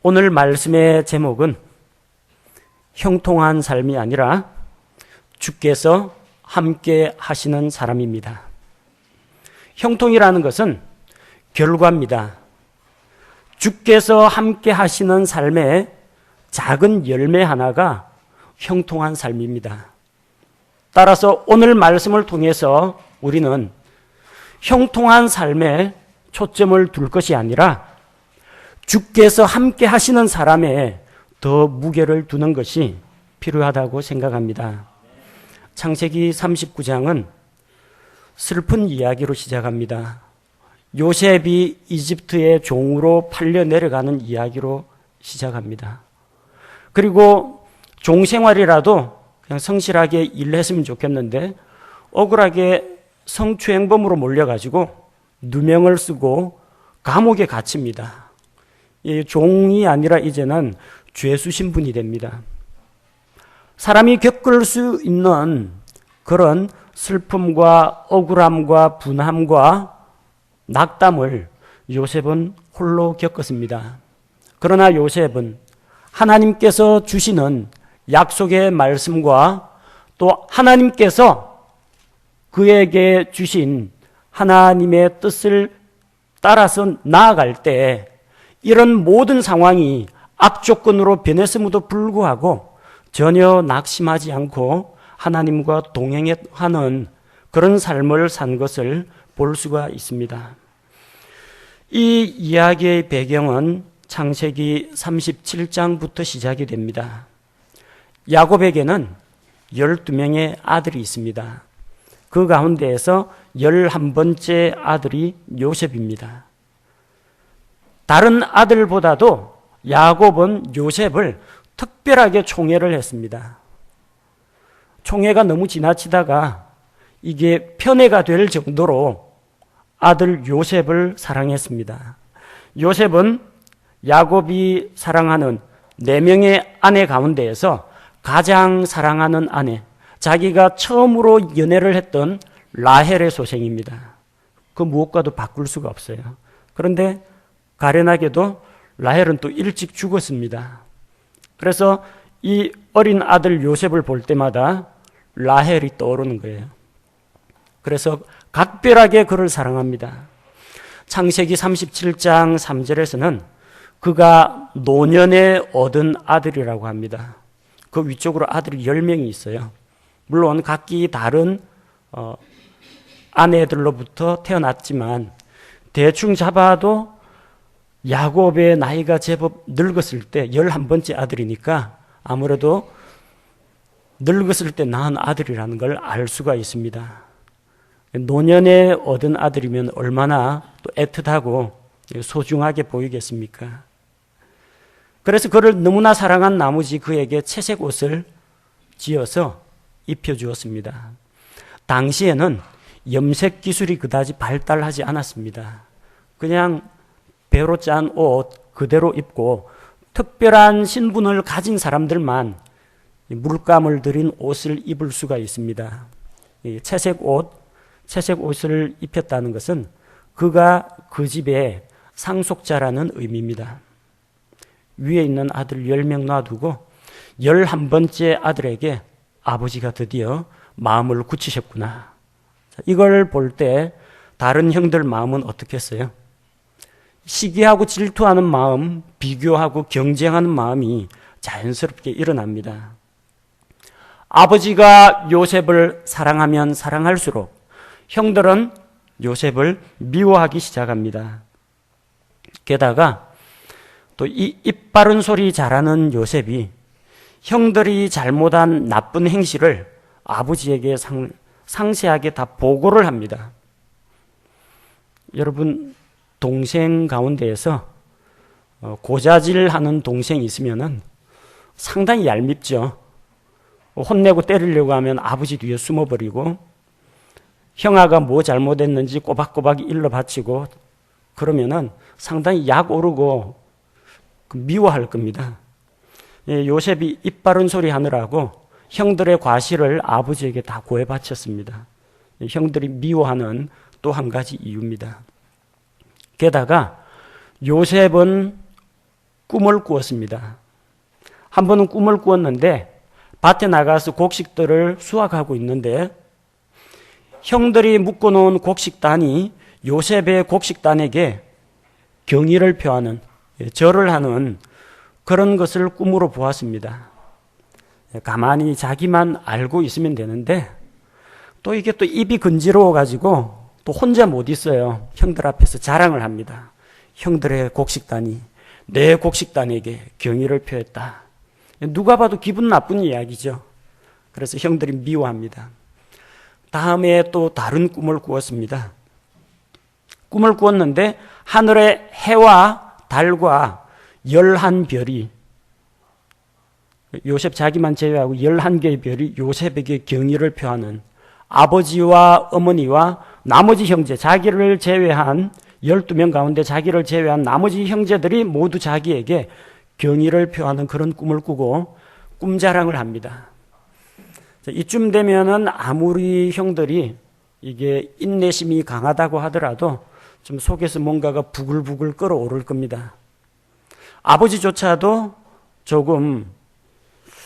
오늘 말씀의 제목은 형통한 삶이 아니라 주께서 함께 하시는 사람입니다. 형통이라는 것은 결과입니다. 주께서 함께 하시는 삶의 작은 열매 하나가 형통한 삶입니다. 따라서 오늘 말씀을 통해서 우리는 형통한 삶에 초점을 둘 것이 아니라 주께서 함께 하시는 사람에 더 무게를 두는 것이 필요하다고 생각합니다. 창세기 39장은 슬픈 이야기로 시작합니다. 요셉이 이집트의 종으로 팔려 내려가는 이야기로 시작합니다. 그리고 종 생활이라도 그냥 성실하게 일했으면 좋겠는데 억울하게 성추행범으로 몰려가지고 누명을 쓰고 감옥에 갇힙니다. 이 종이 아니라 이제는 죄수 신분이 됩니다. 사람이 겪을 수 있는 그런 슬픔과 억울함과 분함과 낙담을 요셉은 홀로 겪었습니다. 그러나 요셉은 하나님께서 주시는 약속의 말씀과 또 하나님께서 그에게 주신 하나님의 뜻을 따라서 나아갈 때 이런 모든 상황이 악조건으로 변했음에도 불구하고 전혀 낙심하지 않고 하나님과 동행하는 그런 삶을 산 것을 볼 수가 있습니다. 이 이야기의 배경은 창세기 37장부터 시작이 됩니다. 야곱에게는 12명의 아들이 있습니다. 그 가운데에서 11번째 아들이 요셉입니다. 다른 아들보다도 야곱은 요셉을 특별하게 총애를 했습니다. 총애가 너무 지나치다가 이게 편애가 될 정도로 아들 요셉을 사랑했습니다. 요셉은 야곱이 사랑하는 4명의 아내 가운데에서 가장 사랑하는 아내, 자기가 처음으로 연애를 했던 라헬의 소생입니다. 그 무엇과도 바꿀 수가 없어요. 그런데 가련하게도 라헬은 또 일찍 죽었습니다. 그래서 이 어린 아들 요셉을 볼 때마다 라헬이 떠오르는 거예요. 그래서 각별하게 그를 사랑합니다. 창세기 37장 3절에서는 그가 노년에 얻은 아들이라고 합니다. 그 위쪽으로 아들이 10명이 있어요. 물론 각기 다른 아내들로부터 태어났지만 대충 잡아도 야곱의 나이가 제법 늙었을 때 11번째 아들이니까 아무래도 늙었을 때 낳은 아들이라는 걸 알 수가 있습니다. 노년에 얻은 아들이면 얼마나 또 애틋하고 소중하게 보이겠습니까? 그래서 그를 너무나 사랑한 나머지 그에게 채색 옷을 지어서 입혀주었습니다. 당시에는 염색 기술이 그다지 발달하지 않았습니다. 그냥 배로 짠 옷 그대로 입고 특별한 신분을 가진 사람들만 물감을 들인 옷을 입을 수가 있습니다. 채색 옷을 입혔다는 것은 그가 그 집의 상속자라는 의미입니다. 위에 있는 아들 10명 놔두고 11번째 아들에게 아버지가 드디어 마음을 굳히셨구나. 이걸 볼 때 다른 형들 마음은 어떻겠어요? 시기하고 질투하는 마음, 비교하고 경쟁하는 마음이 자연스럽게 일어납니다. 아버지가 요셉을 사랑하면 사랑할수록 형들은 요셉을 미워하기 시작합니다. 게다가 또 이 입 바른 소리 잘하는 요셉이 형들이 잘못한 나쁜 행실을 아버지에게 상세하게 다 보고를 합니다. 여러분, 동생 가운데에서 고자질하는 동생이 있으면은 상당히 얄밉죠. 혼내고 때리려고 하면 아버지 뒤에 숨어버리고 형아가 뭐 잘못했는지 꼬박꼬박 일러 바치고 그러면은 상당히 약 오르고 미워할 겁니다. 요셉이 입 바른 소리 하느라고 형들의 과실을 아버지에게 다 고해 바쳤습니다. 형들이 미워하는 또 한 가지 이유입니다. 게다가 요셉은 꿈을 꾸었습니다. 한 번은 꿈을 꾸었는데 밭에 나가서 곡식들을 수확하고 있는데 형들이 묶어놓은 곡식단이 요셉의 곡식단에게 경의를 표하는, 절을 하는 그런 것을 꿈으로 보았습니다. 가만히 자기만 알고 있으면 되는데 또 이게 또 입이 건지러워 가지고 또 혼자 못 있어요. 형들 앞에서 자랑을 합니다. 형들의 곡식단이 내 곡식단에게 경의를 표했다. 누가 봐도 기분 나쁜 이야기죠. 그래서 형들이 미워합니다. 다음에 또 다른 꿈을 꾸었습니다. 꿈을 꾸었는데 하늘에 해와 달과 11별이, 요셉 자기만 제외하고 11개의 별이 요셉에게 경의를 표하는, 아버지와 어머니와 나머지 형제, 자기를 제외한 12명 가운데 자기를 제외한 나머지 형제들이 모두 자기에게 경의를 표하는 그런 꿈을 꾸고 꿈자랑을 합니다. 이쯤 되면은 아무리 형들이 이게 인내심이 강하다고 하더라도 좀 속에서 뭔가가 부글부글 끓어오를 겁니다. 아버지조차도 조금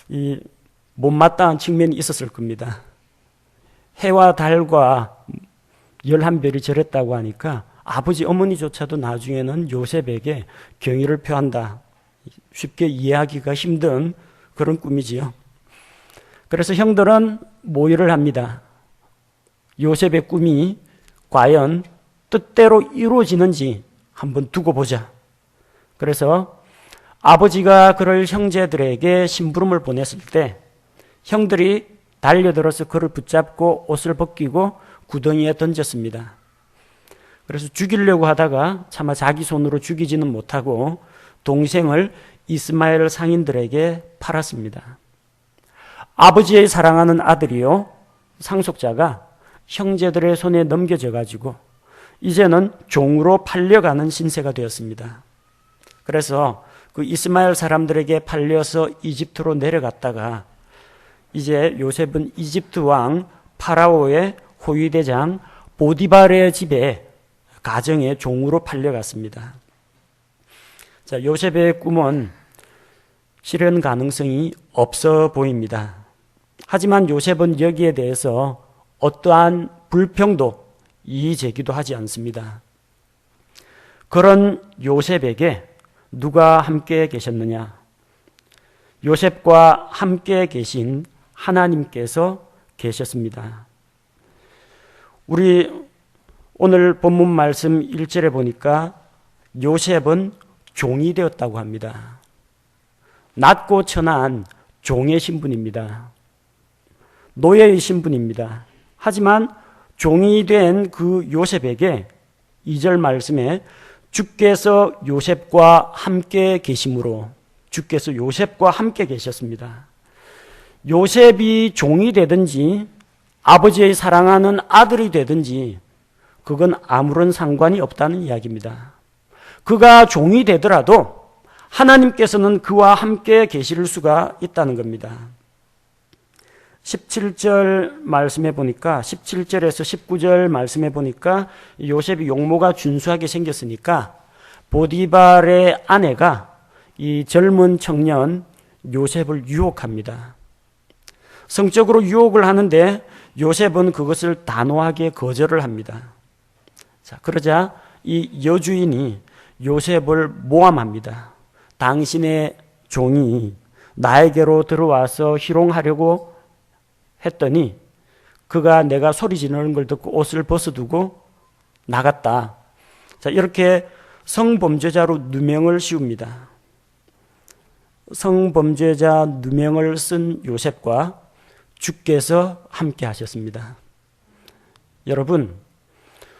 이 못마땅한 측면이 있었을 겁니다. 해와 달과 11별이 절했다고 하니까 아버지 어머니조차도 나중에는 요셉에게 경의를 표한다. 쉽게 이해하기가 힘든 그런 꿈이지요. 그래서 형들은 모의를 합니다. 요셉의 꿈이 과연 뜻대로 이루어지는지 한번 두고 보자. 그래서 아버지가 그를 형제들에게 심부름을 보냈을 때 형들이 달려들어서 그를 붙잡고 옷을 벗기고 구덩이에 던졌습니다. 그래서 죽이려고 하다가 차마 자기 손으로 죽이지는 못하고 동생을 이스마엘 상인들에게 팔았습니다. 아버지의 사랑하는 아들이요, 상속자가 형제들의 손에 넘겨져 가지고 이제는 종으로 팔려가는 신세가 되었습니다. 그래서 그 이스마엘 사람들에게 팔려서 이집트로 내려갔다가 이제 요셉은 이집트 왕 파라오의 호위대장 보디발의 집에 가정의 종으로 팔려갔습니다. 자, 요셉의 꿈은 실현 가능성이 없어 보입니다. 하지만 요셉은 여기에 대해서 어떠한 불평도 이의 제기도 하지 않습니다. 그런 요셉에게 누가 함께 계셨느냐? 요셉과 함께 계신 하나님께서 계셨습니다. 우리 오늘 본문 말씀 1절에 보니까 요셉은 종이 되었다고 합니다. 낮고 천한 종의 신분입니다. 노예의 신분입니다. 하지만 종이 된 그 요셉에게 2절 말씀에 주께서 요셉과 함께 계심으로, 주께서 요셉과 함께 계셨습니다. 요셉이 종이 되든지 아버지의 사랑하는 아들이 되든지 그건 아무런 상관이 없다는 이야기입니다. 그가 종이 되더라도 하나님께서는 그와 함께 계실 수가 있다는 겁니다. 17절 말씀해 보니까 17절에서 19절 말씀해 보니까 요셉이 용모가 준수하게 생겼으니까 보디발의 아내가 이 젊은 청년 요셉을 유혹합니다. 성적으로 유혹을 하는데 요셉은 그것을 단호하게 거절을 합니다. 자, 그러자 이 여주인이 요셉을 모함합니다. 당신의 종이 나에게로 들어와서 희롱하려고 했더니 그가 내가 소리 지르는 걸 듣고 옷을 벗어두고 나갔다. 자, 이렇게 성범죄자로 누명을 씌웁니다. 성범죄자 누명을 쓴 요셉과 주께서 함께 하셨습니다. 여러분,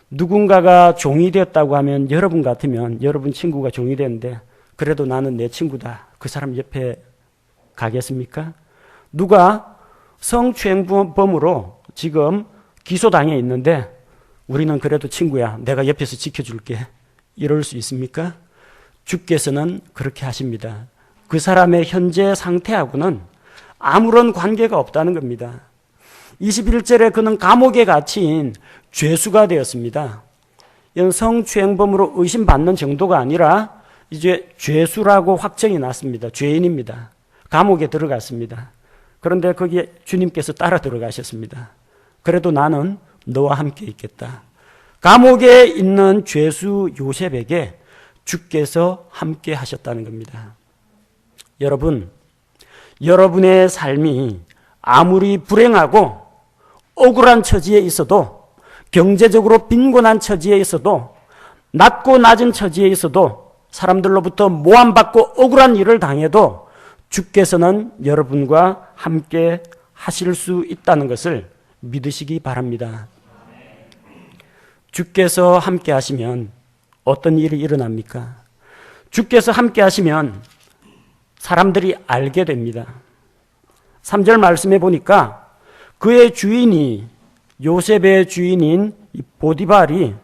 누군가가 종이 되었다고 하면 여러분 같으면 여러분 친구가 종이 되는데 그래도 나는 내 친구다. 그 사람 옆에 가겠습니까? 누가 성추행범으로 지금 기소당해 있는데 우리는 그래도 친구야. 내가 옆에서 지켜줄게. 이럴 수 있습니까? 주께서는 그렇게 하십니다. 그 사람의 현재 상태하고는 아무런 관계가 없다는 겁니다. 21절에 그는 감옥에 갇힌 죄수가 되었습니다. 이건 성추행범으로 의심받는 정도가 아니라 이제 죄수라고 확정이 났습니다. 죄인입니다. 감옥에 들어갔습니다. 그런데 거기에 주님께서 따라 들어가셨습니다. 그래도 나는 너와 함께 있겠다. 감옥에 있는 죄수 요셉에게 주께서 함께 하셨다는 겁니다. 여러분, 여러분의 삶이 아무리 불행하고 억울한 처지에 있어도, 경제적으로 빈곤한 처지에 있어도, 낮고 낮은 처지에 있어도, 사람들로부터 모함받고 억울한 일을 당해도 주께서는 여러분과 함께 하실 수 있다는 것을 믿으시기 바랍니다. 주께서 함께 하시면 어떤 일이 일어납니까? 주께서 함께 하시면 사람들이 알게 됩니다. 3절 말씀해 보니까 그의 주인이, 요셉의 주인인 보디발이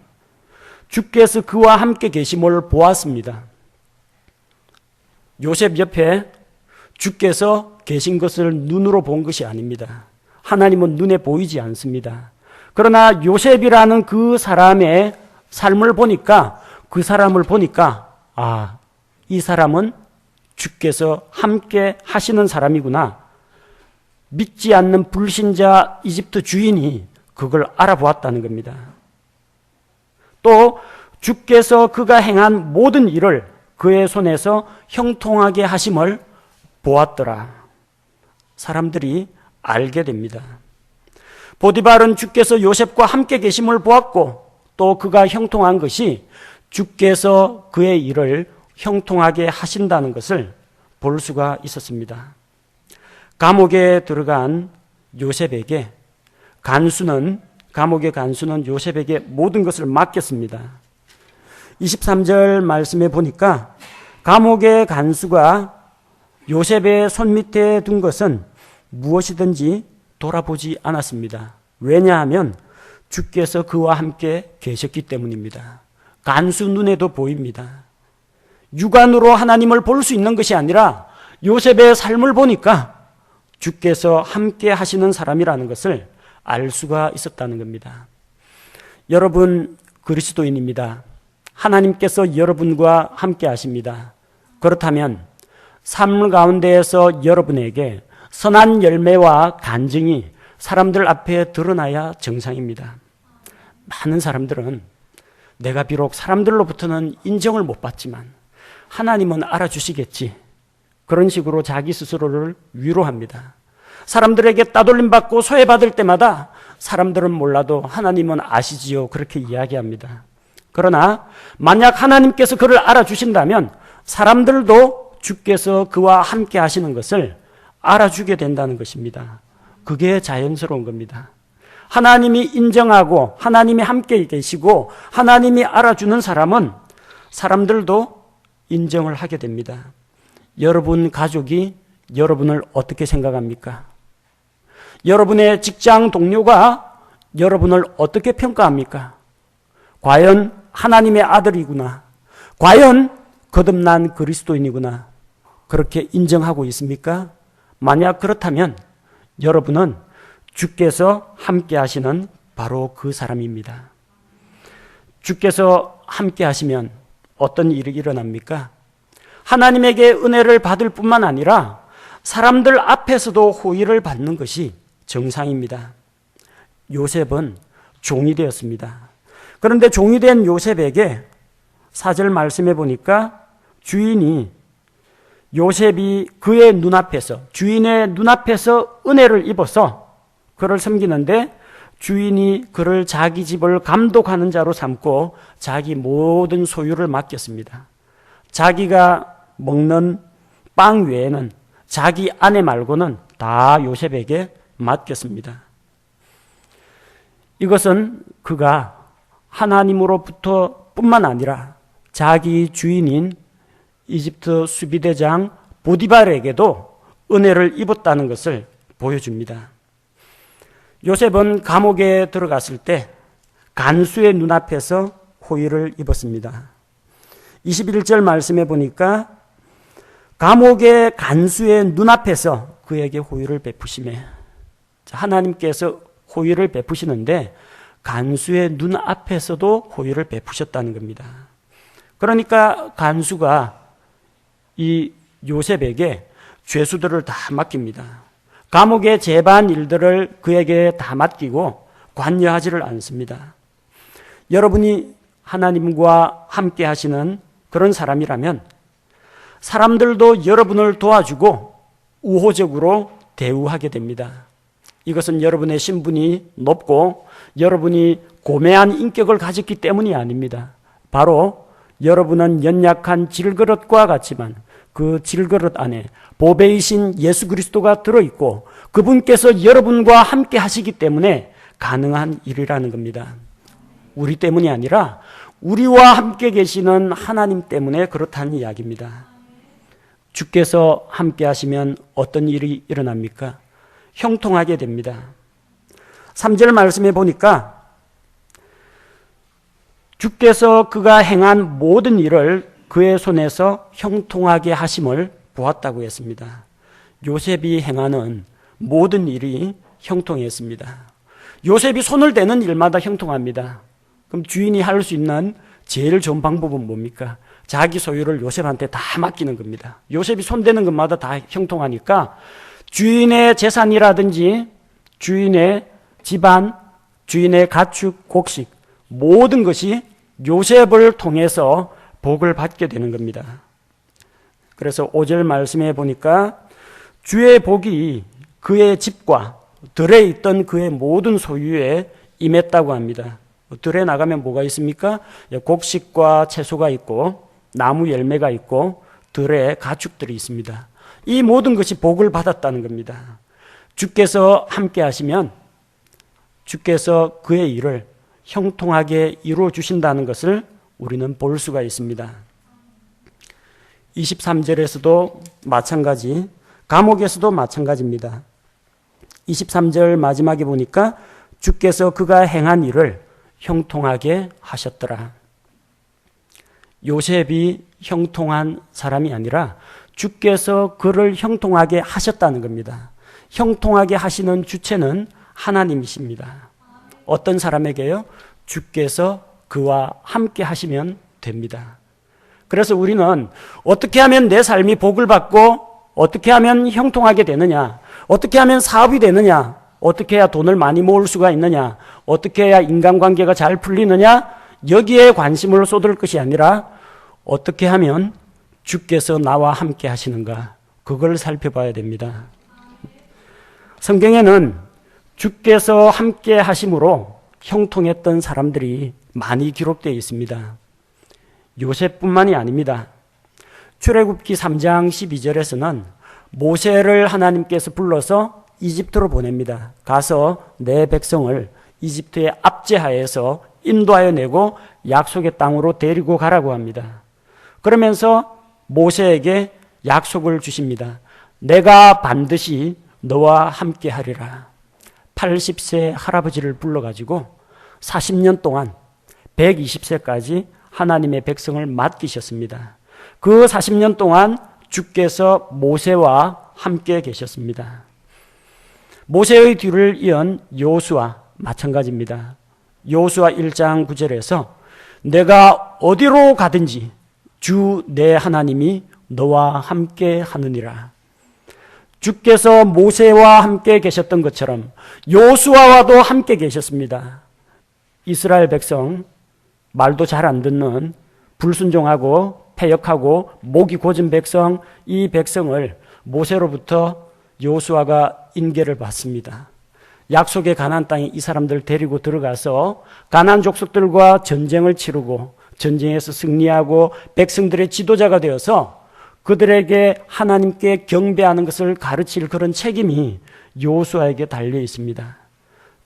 주께서 그와 함께 계심을 보았습니다. 요셉 옆에 주께서 계신 것을 눈으로 본 것이 아닙니다. 하나님은 눈에 보이지 않습니다. 그러나 요셉이라는 그 사람의 삶을 보니까, 그 사람을 보니까, 아, 이 사람은 주께서 함께 하시는 사람이구나. 믿지 않는 불신자 이집트 주인이 그걸 알아보았다는 겁니다. 또 주께서 그가 행한 모든 일을 그의 손에서 형통하게 하심을 보았더라. 사람들이 알게 됩니다. 보디발은 주께서 요셉과 함께 계심을 보았고, 또 그가 형통한 것이 주께서 그의 일을 형통하게 하신다는 것을 볼 수가 있었습니다. 감옥에 들어간 요셉에게 감옥의 간수는 요셉에게 모든 것을 맡겼습니다. 23절 말씀에 보니까 감옥의 간수가 요셉의 손밑에 둔 것은 무엇이든지 돌아보지 않았습니다. 왜냐하면 주께서 그와 함께 계셨기 때문입니다. 간수 눈에도 보입니다. 육안으로 하나님을 볼 수 있는 것이 아니라 요셉의 삶을 보니까 주께서 함께 하시는 사람이라는 것을 알 수가 있었다는 겁니다. 여러분 그리스도인입니다. 하나님께서 여러분과 함께 하십니다. 그렇다면 삶 가운데에서 여러분에게 선한 열매와 간증이 사람들 앞에 드러나야 정상입니다. 많은 사람들은 내가 비록 사람들로부터는 인정을 못 받지만 하나님은 알아주시겠지, 그런 식으로 자기 스스로를 위로합니다. 사람들에게 따돌림 받고 소외받을 때마다 사람들은 몰라도 하나님은 아시지요, 그렇게 이야기합니다. 그러나 만약 하나님께서 그를 알아주신다면 사람들도 주께서 그와 함께 하시는 것을 알아주게 된다는 것입니다. 그게 자연스러운 겁니다. 하나님이 인정하고 하나님이 함께 계시고 하나님이 알아주는 사람은 사람들도 인정을 하게 됩니다. 여러분 가족이 여러분을 어떻게 생각합니까? 여러분의 직장 동료가 여러분을 어떻게 평가합니까? 과연 하나님의 아들이구나, 과연 거듭난 그리스도인이구나, 그렇게 인정하고 있습니까? 만약 그렇다면 여러분은 주께서 함께 하시는 바로 그 사람입니다. 주께서 함께 하시면 어떤 일이 일어납니까? 하나님에게 은혜를 받을 뿐만 아니라 사람들 앞에서도 호의를 받는 것이 정상입니다. 요셉은 종이 되었습니다. 그런데 종이 된 요셉에게 4절 말씀해 보니까 주인이, 요셉이 그의 눈앞에서, 주인의 눈앞에서 은혜를 입어서 그를 섬기는데 주인이 그를 자기 집을 감독하는 자로 삼고 자기 모든 소유를 맡겼습니다. 자기가 먹는 빵 외에는 자기 아내 말고는 다 요셉에게 맡겼습니다. 이것은 그가 하나님으로부터 뿐만 아니라 자기 주인인 이집트 수비대장 보디발에게도 은혜를 입었다는 것을 보여줍니다. 요셉은 감옥에 들어갔을 때 간수의 눈앞에서 호의를 입었습니다. 21절 말씀해 보니까 감옥의 간수의 눈앞에서 그에게 호의를 베푸시매, 하나님께서 호의를 베푸시는데 간수의 눈앞에서도 호의를 베푸셨다는 겁니다. 그러니까 간수가 이 요셉에게 죄수들을 다 맡깁니다. 감옥의 재반 일들을 그에게 다 맡기고 관여하지를 않습니다. 여러분이 하나님과 함께 하시는 그런 사람이라면 사람들도 여러분을 도와주고 우호적으로 대우하게 됩니다. 이것은 여러분의 신분이 높고 여러분이 고매한 인격을 가졌기 때문이 아닙니다. 바로 여러분은 연약한 질그릇과 같지만 그 질그릇 안에 보배이신 예수 그리스도가 들어있고 그분께서 여러분과 함께 하시기 때문에 가능한 일이라는 겁니다. 우리 때문이 아니라 우리와 함께 계시는 하나님 때문에 그렇다는 이야기입니다. 주께서 함께 하시면 어떤 일이 일어납니까? 형통하게 됩니다. 3절 말씀에 보니까 주께서 그가 행한 모든 일을 그의 손에서 형통하게 하심을 보았다고 했습니다. 요셉이 행하는 모든 일이 형통했습니다. 요셉이 손을 대는 일마다 형통합니다. 그럼 주인이 할 수 있는 제일 좋은 방법은 뭡니까? 자기 소유를 요셉한테 다 맡기는 겁니다. 요셉이 손대는 것마다 다 형통하니까 주인의 재산이라든지 주인의 집안, 주인의 가축, 곡식 모든 것이 요셉을 통해서 복을 받게 되는 겁니다. 그래서 5절 말씀에 보니까 주의 복이 그의 집과 들에 있던 그의 모든 소유에 임했다고 합니다. 들에 나가면 뭐가 있습니까? 곡식과 채소가 있고 나무 열매가 있고 들에 가축들이 있습니다. 이 모든 것이 복을 받았다는 겁니다. 주께서 함께 하시면 주께서 그의 일을 형통하게 이루어 주신다는 것을 우리는 볼 수가 있습니다. 23절에서도 마찬가지, 감옥에서도 마찬가지입니다. 23절 마지막에 보니까 주께서 그가 행한 일을 형통하게 하셨더라. 요셉이 형통한 사람이 아니라 주께서 그를 형통하게 하셨다는 겁니다. 형통하게 하시는 주체는 하나님이십니다. 어떤 사람에게요? 주께서 그와 함께 하시면 됩니다. 그래서 우리는 어떻게 하면 내 삶이 복을 받고 어떻게 하면 형통하게 되느냐, 어떻게 하면 사업이 되느냐, 어떻게 해야 돈을 많이 모을 수가 있느냐, 어떻게 해야 인간관계가 잘 풀리느냐, 여기에 관심을 쏟을 것이 아니라 어떻게 하면 주께서 나와 함께 하시는가, 그걸 살펴봐야 됩니다. 성경에는 주께서 함께 하심으로 형통했던 사람들이 많이 기록되어 있습니다. 요셉뿐만이 아닙니다. 출애굽기 3장 12절에서는 모세를 하나님께서 불러서 이집트로 보냅니다. 가서 내 백성을 이집트의 압제하에서 인도하여 내고 약속의 땅으로 데리고 가라고 합니다. 그러면서 모세에게 약속을 주십니다. 내가 반드시 너와 함께 하리라. 80세 할아버지를 불러가지고 40년 동안 120세까지 하나님의 백성을 맡기셨습니다. 그 40년 동안 주께서 모세와 함께 계셨습니다. 모세의 뒤를 이은 여호수아 마찬가지입니다. 여호수아 1장 9절에서 내가 어디로 가든지 주 내 하나님이 너와 함께 하느니라. 주께서 모세와 함께 계셨던 것처럼 여호수아와도 함께 계셨습니다. 이스라엘 백성, 말도 잘 안 듣는 불순종하고 패역하고 목이 곧은 백성, 이 백성을 모세로부터 여호수아가 인계를 받습니다. 약속의 가나안 땅에 이 사람들 데리고 들어가서 가나안 족속들과 전쟁을 치르고 전쟁에서 승리하고 백성들의 지도자가 되어서 그들에게 하나님께 경배하는 것을 가르칠 그런 책임이 여호수아에게 달려 있습니다.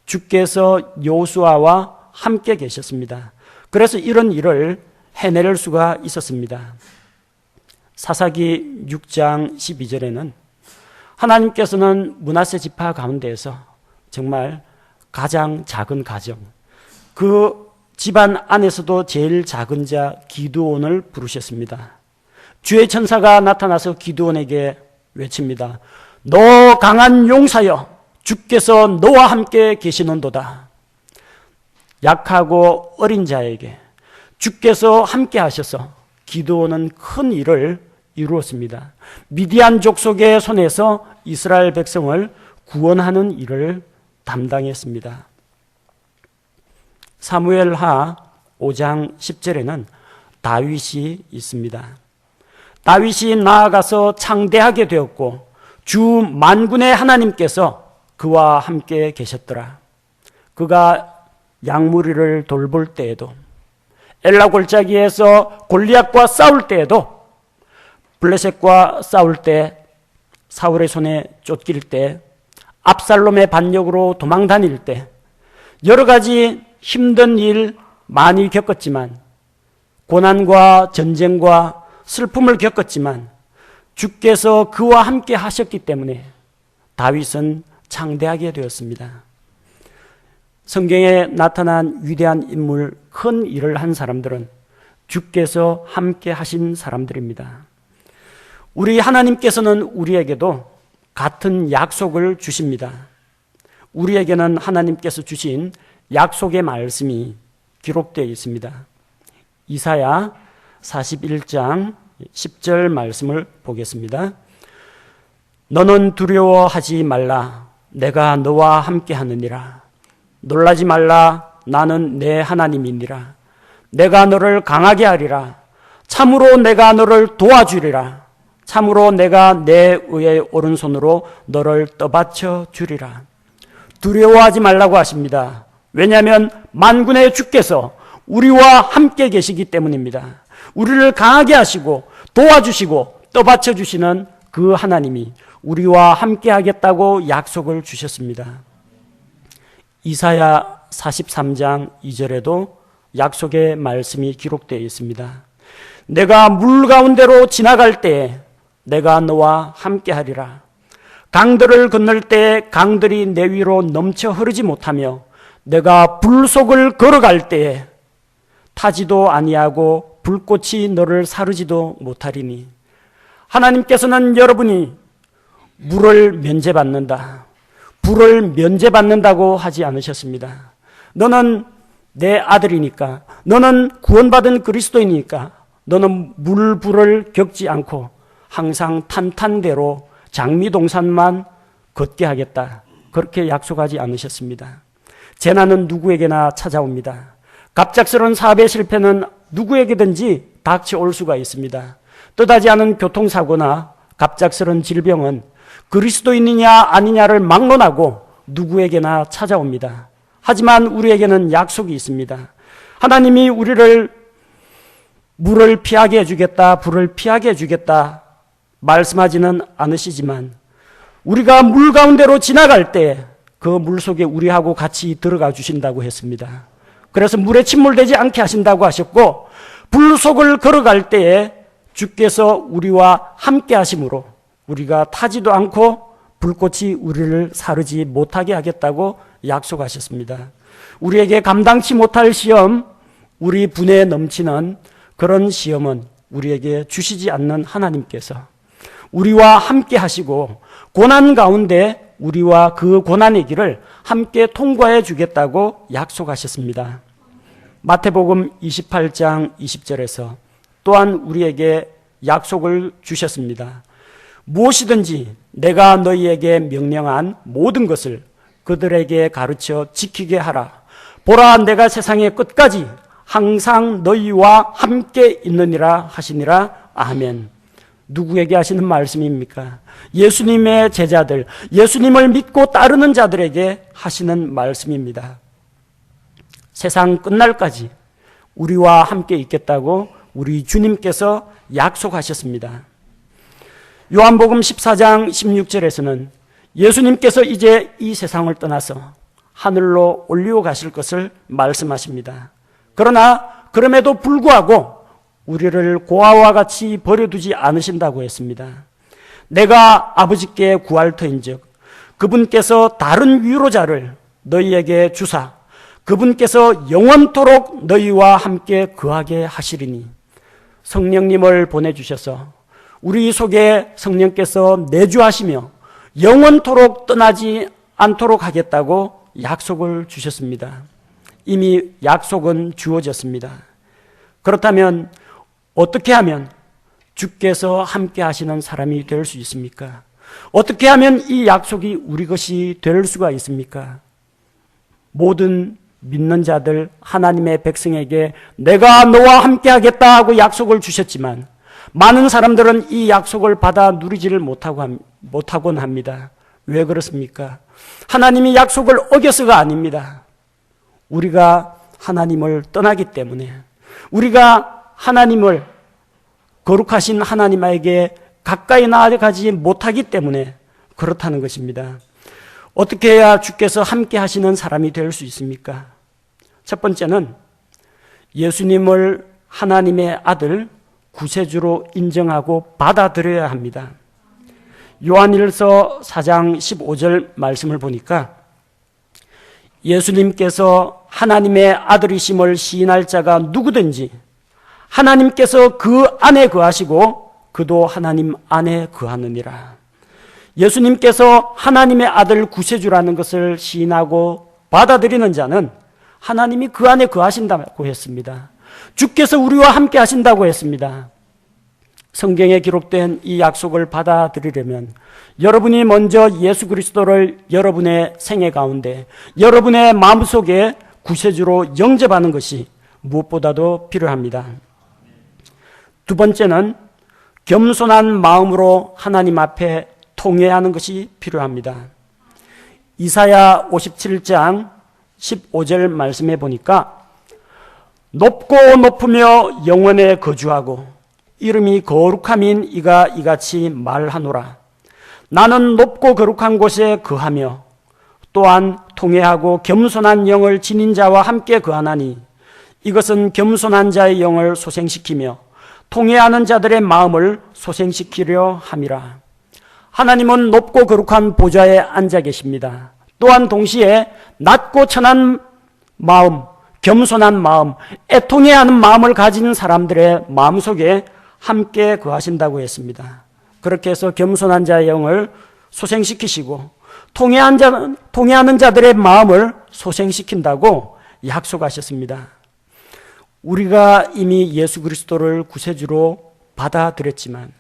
주께서 여호수아와 함께 계셨습니다. 그래서 이런 일을 해낼 수가 있었습니다. 사사기 6장 12절에는 하나님께서는 므낫세 지파 가운데에서 정말 가장 작은 가정, 그 집안 안에서도 제일 작은 자 기드온을 부르셨습니다. 주의 천사가 나타나서 기드온에게 외칩니다. 너 강한 용사여, 주께서 너와 함께 계시는도다. 약하고 어린 자에게 주께서 함께 하셔서 기드온은 큰 일을 이루었습니다. 미디안 족속의 손에서 이스라엘 백성을 구원하는 일을 담당했습니다. 사무엘하 5장 10절에는 다윗이 있습니다. 다윗이 나아가서 창대하게 되었고 주 만군의 하나님께서 그와 함께 계셨더라. 그가 양무리를 돌볼 때에도, 엘라 골짜기에서 골리앗과 싸울 때에도, 블레셋과 싸울 때, 사울의 손에 쫓길 때, 압살롬의 반역으로 도망 다닐 때, 여러 가지 힘든 일 많이 겪었지만, 고난과 전쟁과 슬픔을 겪었지만 주께서 그와 함께 하셨기 때문에 다윗은 창대하게 되었습니다. 성경에 나타난 위대한 인물, 큰 일을 한 사람들은 주께서 함께 하신 사람들입니다. 우리 하나님께서는 우리에게도 같은 약속을 주십니다. 우리에게는 하나님께서 주신 약속의 말씀이 기록되어 있습니다. 이사야 41장 10절 말씀을 보겠습니다. 너는 두려워하지 말라. 내가 너와 함께 하느니라. 놀라지 말라. 나는 내 하나님이니라. 내가 너를 강하게 하리라. 참으로 내가 너를 도와주리라. 참으로 내가 내 의의 오른손으로 너를 떠받쳐 주리라. 두려워하지 말라고 하십니다. 왜냐하면 만군의 주께서 우리와 함께 계시기 때문입니다. 우리를 강하게 하시고 도와주시고 떠받쳐 주시는 그 하나님이 우리와 함께 하겠다고 약속을 주셨습니다. 이사야 43장 2절에도 약속의 말씀이 기록되어 있습니다. 내가 물 가운데로 지나갈 때에 내가 너와 함께 하리라. 강들을 건널 때에 강들이 내 위로 넘쳐 흐르지 못하며 내가 불 속을 걸어갈 때에 타지도 아니하고 불꽃이 너를 사르지도 못하리니. 하나님께서는 여러분이 물을 면제받는다, 불을 면제받는다고 하지 않으셨습니다. 너는 내 아들이니까, 너는 구원받은 그리스도이니까 너는 물, 불을 겪지 않고 항상 탄탄대로 장미동산만 걷게 하겠다, 그렇게 약속하지 않으셨습니다. 재난은 누구에게나 찾아옵니다. 갑작스러운 사업의 실패는 누구에게든지 닥쳐올 수가 있습니다. 뜻하지 않은 교통사고나 갑작스러운 질병은 그리스도인이냐 아니냐를 막론하고 누구에게나 찾아옵니다. 하지만 우리에게는 약속이 있습니다. 하나님이 우리를 물을 피하게 해주겠다, 불을 피하게 해주겠다 말씀하지는 않으시지만 우리가 물 가운데로 지나갈 때 그 물 속에 우리하고 같이 들어가 주신다고 했습니다. 그래서 물에 침몰되지 않게 하신다고 하셨고, 불 속을 걸어갈 때에 주께서 우리와 함께 하심으로 우리가 타지도 않고 불꽃이 우리를 사르지 못하게 하겠다고 약속하셨습니다. 우리에게 감당치 못할 시험, 우리 분에 넘치는 그런 시험은 우리에게 주시지 않는 하나님께서 우리와 함께 하시고 고난 가운데 우리와 그 고난의 길을 함께 통과해 주겠다고 약속하셨습니다. 마태복음 28장 20절에서 또한 우리에게 약속을 주셨습니다. 무엇이든지 내가 너희에게 명령한 모든 것을 그들에게 가르쳐 지키게 하라. 보라, 내가 세상의 끝까지 항상 너희와 함께 있느니라 하시니라. 아멘. 누구에게 하시는 말씀입니까? 예수님의 제자들, 예수님을 믿고 따르는 자들에게 하시는 말씀입니다. 세상 끝날까지 우리와 함께 있겠다고 우리 주님께서 약속하셨습니다. 요한복음 14장 16절에서는 예수님께서 이제 이 세상을 떠나서 하늘로 올리고 가실 것을 말씀하십니다. 그러나 그럼에도 불구하고 우리를 고아와 같이 버려두지 않으신다고 했습니다. 내가 아버지께 구할 터인즉 그분께서 다른 위로자를 너희에게 주사 그분께서 영원토록 너희와 함께 거하게 하시리니. 성령님을 보내주셔서 우리 속에 성령께서 내주하시며 영원토록 떠나지 않도록 하겠다고 약속을 주셨습니다. 이미 약속은 주어졌습니다. 그렇다면 어떻게 하면 주께서 함께 하시는 사람이 될 수 있습니까? 어떻게 하면 이 약속이 우리 것이 될 수가 있습니까? 모든 믿는 자들, 하나님의 백성에게 내가 너와 함께 하겠다 하고 약속을 주셨지만 많은 사람들은 이 약속을 받아 누리지를 못하곤 합니다. 왜 그렇습니까? 하나님이 약속을 어겨서가 아닙니다. 우리가 하나님을 떠나기 때문에, 우리가 하나님을, 거룩하신 하나님에게 가까이 나아가지 못하기 때문에 그렇다는 것입니다. 어떻게 해야 주께서 함께 하시는 사람이 될 수 있습니까? 첫 번째는 예수님을 하나님의 아들, 구세주로 인정하고 받아들여야 합니다. 요한일서 4장 15절 말씀을 보니까 예수님께서 하나님의 아들이심을 시인할 자가 누구든지 하나님께서 그 안에 거하시고 그도 하나님 안에 거하느니라. 예수님께서 하나님의 아들 구세주라는 것을 시인하고 받아들이는 자는 하나님이 그 안에 거하신다고 했습니다. 주께서 우리와 함께 하신다고 했습니다. 성경에 기록된 이 약속을 받아들이려면 여러분이 먼저 예수 그리스도를 여러분의 생애 가운데, 여러분의 마음속에 구세주로 영접하는 것이 무엇보다도 필요합니다. 두 번째는 겸손한 마음으로 하나님 앞에 통회하는 것이 필요합니다. 이사야 57장 15절 말씀해 보니까 높고 높으며 영원에 거주하고 이름이 거룩함인 이가 이같이 말하노라. 나는 높고 거룩한 곳에 거하며 또한 통회하고 겸손한 영을 지닌 자와 함께 거하나니 이것은 겸손한 자의 영을 소생시키며 통회하는 자들의 마음을 소생시키려 함이라. 하나님은 높고 거룩한 보좌에 앉아 계십니다. 또한 동시에 낮고 천한 마음, 겸손한 마음, 애통해하는 마음을 가진 사람들의 마음속에 함께 거하신다고 했습니다. 그렇게 해서 겸손한 자의 영을 소생시키시고 통회하는 자들의 마음을 소생시킨다고 약속하셨습니다. 우리가 이미 예수 그리스도를 구세주로 받아들였지만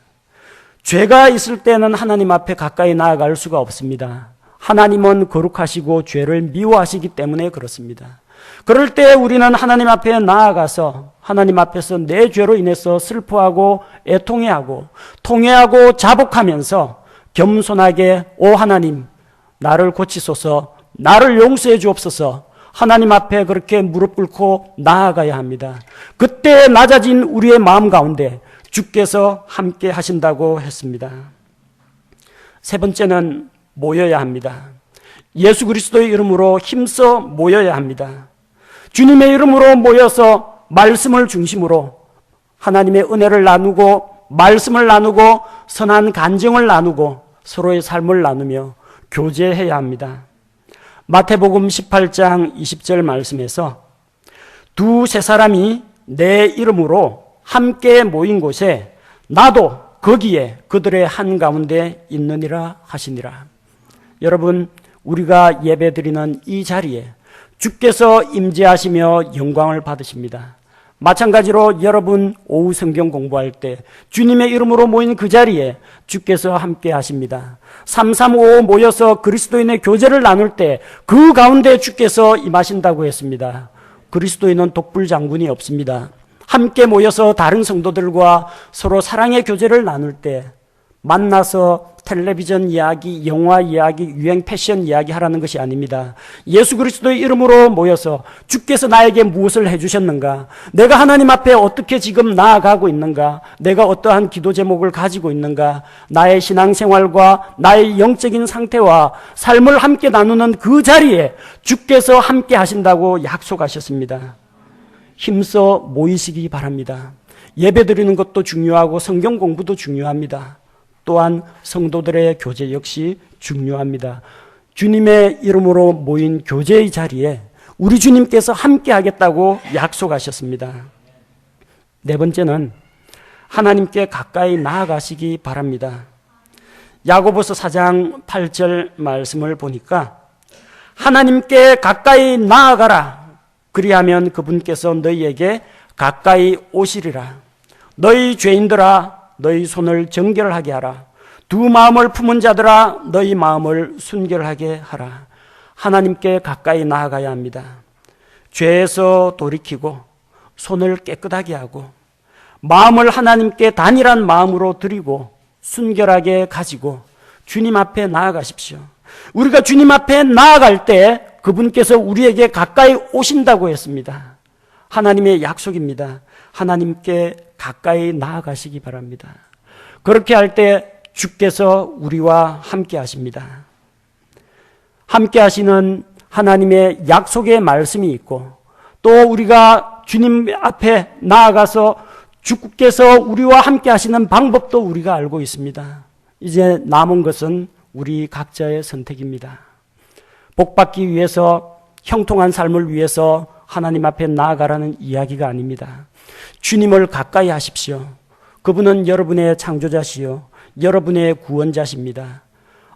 죄가 있을 때는 하나님 앞에 가까이 나아갈 수가 없습니다. 하나님은 거룩하시고 죄를 미워하시기 때문에 그렇습니다. 그럴 때 우리는 하나님 앞에 나아가서 하나님 앞에서 내 죄로 인해서 슬퍼하고 애통해하고 통회하고 자복하면서 겸손하게 오 하나님 나를 고치소서, 나를 용서해 주옵소서, 하나님 앞에 그렇게 무릎 꿇고 나아가야 합니다. 그때 낮아진 우리의 마음 가운데 주께서 함께 하신다고 했습니다. 세 번째는 모여야 합니다. 예수 그리스도의 이름으로 힘써 모여야 합니다. 주님의 이름으로 모여서 말씀을 중심으로 하나님의 은혜를 나누고 말씀을 나누고 선한 간증을 나누고 서로의 삶을 나누며 교제해야 합니다. 마태복음 18장 20절 말씀에서 두세 사람이 내 이름으로 함께 모인 곳에 나도 거기에 그들의 한가운데 있느니라 하시니라. 여러분, 우리가 예배드리는 이 자리에 주께서 임재하시며 영광을 받으십니다. 마찬가지로 여러분 오후 성경 공부할 때 주님의 이름으로 모인 그 자리에 주께서 함께 하십니다. 335 모여서 그리스도인의 교제를 나눌 때 그 가운데 주께서 임하신다고 했습니다. 그리스도인은 독불장군이 없습니다. 함께 모여서 다른 성도들과 서로 사랑의 교제를 나눌 때 만나서 텔레비전 이야기, 영화 이야기, 유행 패션 이야기 하라는 것이 아닙니다. 예수 그리스도의 이름으로 모여서 주께서 나에게 무엇을 해주셨는가? 내가 하나님 앞에 어떻게 지금 나아가고 있는가? 내가 어떠한 기도 제목을 가지고 있는가? 나의 신앙생활과 나의 영적인 상태와 삶을 함께 나누는 그 자리에 주께서 함께 하신다고 약속하셨습니다. 힘써 모이시기 바랍니다. 예배 드리는 것도 중요하고 성경 공부도 중요합니다. 또한 성도들의 교제 역시 중요합니다. 주님의 이름으로 모인 교제의 자리에 우리 주님께서 함께 하겠다고 약속하셨습니다. 네 번째는 하나님께 가까이 나아가시기 바랍니다. 야고보서 4장 8절 말씀을 보니까 하나님께 가까이 나아가라. 그리하면 그분께서 너희에게 가까이 오시리라. 너희 죄인들아 너희 손을 정결하게 하라. 두 마음을 품은 자들아 너희 마음을 순결하게 하라. 하나님께 가까이 나아가야 합니다. 죄에서 돌이키고 손을 깨끗하게 하고 마음을 하나님께 단일한 마음으로 드리고 순결하게 가지고 주님 앞에 나아가십시오. 우리가 주님 앞에 나아갈 때 그분께서 우리에게 가까이 오신다고 했습니다. 하나님의 약속입니다. 하나님께 가까이 나아가시기 바랍니다. 그렇게 할 때 주께서 우리와 함께 하십니다. 함께 하시는 하나님의 약속의 말씀이 있고 또 우리가 주님 앞에 나아가서 주께서 우리와 함께 하시는 방법도 우리가 알고 있습니다. 이제 남은 것은 우리 각자의 선택입니다. 복받기 위해서 형통한 삶을 위해서 하나님 앞에 나아가라는 이야기가 아닙니다. 주님을 가까이 하십시오. 그분은 여러분의 창조자시요 여러분의 구원자십니다.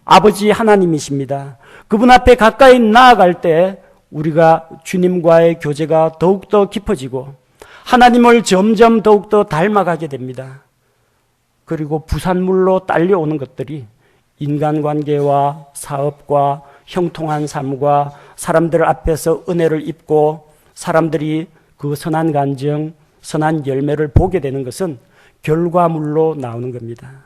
아버지 하나님이십니다. 그분 앞에 가까이 나아갈 때 우리가 주님과의 교제가 더욱더 깊어지고 하나님을 점점 더욱더 닮아가게 됩니다. 그리고 부산물로 딸려오는 것들이 인간관계와 사업과 형통한 삶과 사람들 앞에서 은혜를 입고 사람들이 그 선한 간증, 선한 열매를 보게 되는 것은 결과물로 나오는 겁니다.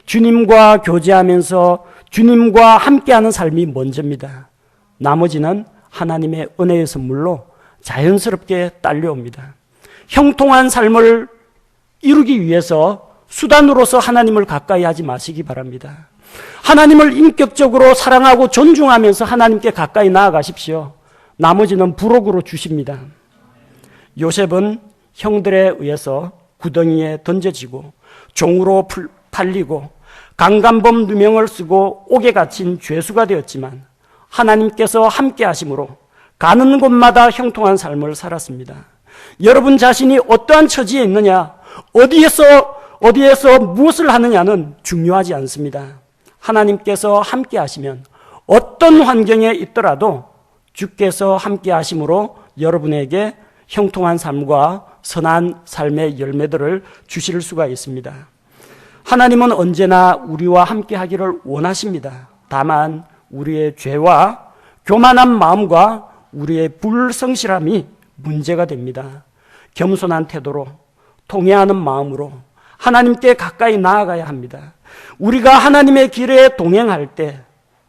주님과 교제하면서 주님과 함께하는 삶이 먼저입니다. 나머지는 하나님의 은혜의 선물로 자연스럽게 딸려옵니다. 형통한 삶을 이루기 위해서 수단으로서 하나님을 가까이 하지 마시기 바랍니다. 하나님을 인격적으로 사랑하고 존중하면서 하나님께 가까이 나아가십시오. 나머지는 부록으로 주십니다. 요셉은 형들에 의해서 구덩이에 던져지고 종으로 팔리고 강간범 누명을 쓰고 옥에 갇힌 죄수가 되었지만 하나님께서 함께 하심으로 가는 곳마다 형통한 삶을 살았습니다. 여러분 자신이 어떠한 처지에 있느냐, 어디에서 무엇을 하느냐는 중요하지 않습니다. 하나님께서 함께 하시면 어떤 환경에 있더라도 주께서 함께 하심으로 여러분에게 형통한 삶과 선한 삶의 열매들을 주실 수가 있습니다. 하나님은 언제나 우리와 함께 하기를 원하십니다. 다만 우리의 죄와 교만한 마음과 우리의 불성실함이 문제가 됩니다. 겸손한 태도로 통회하는 마음으로 하나님께 가까이 나아가야 합니다. 우리가 하나님의 길에 동행할 때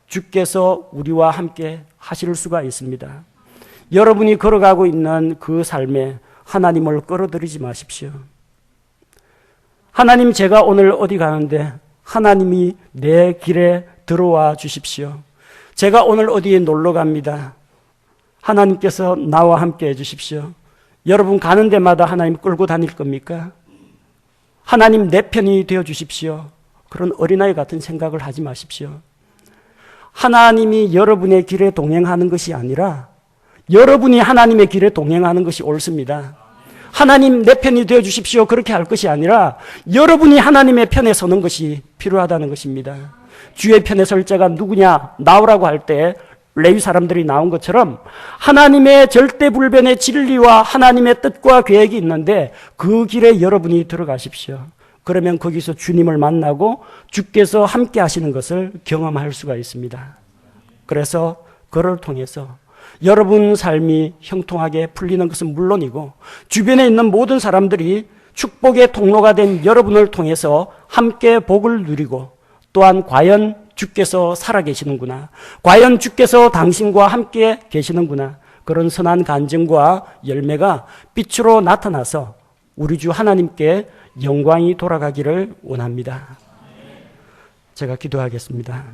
주께서 우리와 함께 하실 수가 있습니다. 여러분이 걸어가고 있는 그 삶에 하나님을 끌어들이지 마십시오. 하나님, 제가 오늘 어디 가는데 하나님이 내 길에 들어와 주십시오. 제가 오늘 어디에 놀러 갑니다. 하나님께서 나와 함께 해주십시오. 여러분 가는 데마다 하나님 끌고 다닐 겁니까? 하나님 내 편이 되어 주십시오. 그런 어린아이 같은 생각을 하지 마십시오. 하나님이 여러분의 길에 동행하는 것이 아니라 여러분이 하나님의 길에 동행하는 것이 옳습니다. 하나님 내 편이 되어 주십시오. 그렇게 할 것이 아니라 여러분이 하나님의 편에 서는 것이 필요하다는 것입니다. 주의 편에 설 자가 누구냐 나오라고 할 때 레위 사람들이 나온 것처럼 하나님의 절대불변의 진리와 하나님의 뜻과 계획이 있는데 그 길에 여러분이 들어가십시오. 그러면 거기서 주님을 만나고 주께서 함께 하시는 것을 경험할 수가 있습니다. 그래서 그를 통해서 여러분 삶이 형통하게 풀리는 것은 물론이고 주변에 있는 모든 사람들이 축복의 통로가 된 여러분을 통해서 함께 복을 누리고 또한 과연 주께서 살아계시는구나, 과연 주께서 당신과 함께 계시는구나, 그런 선한 간증과 열매가 빛으로 나타나서 우리 주 하나님께 영광이 돌아가기를 원합니다. 제가 기도하겠습니다.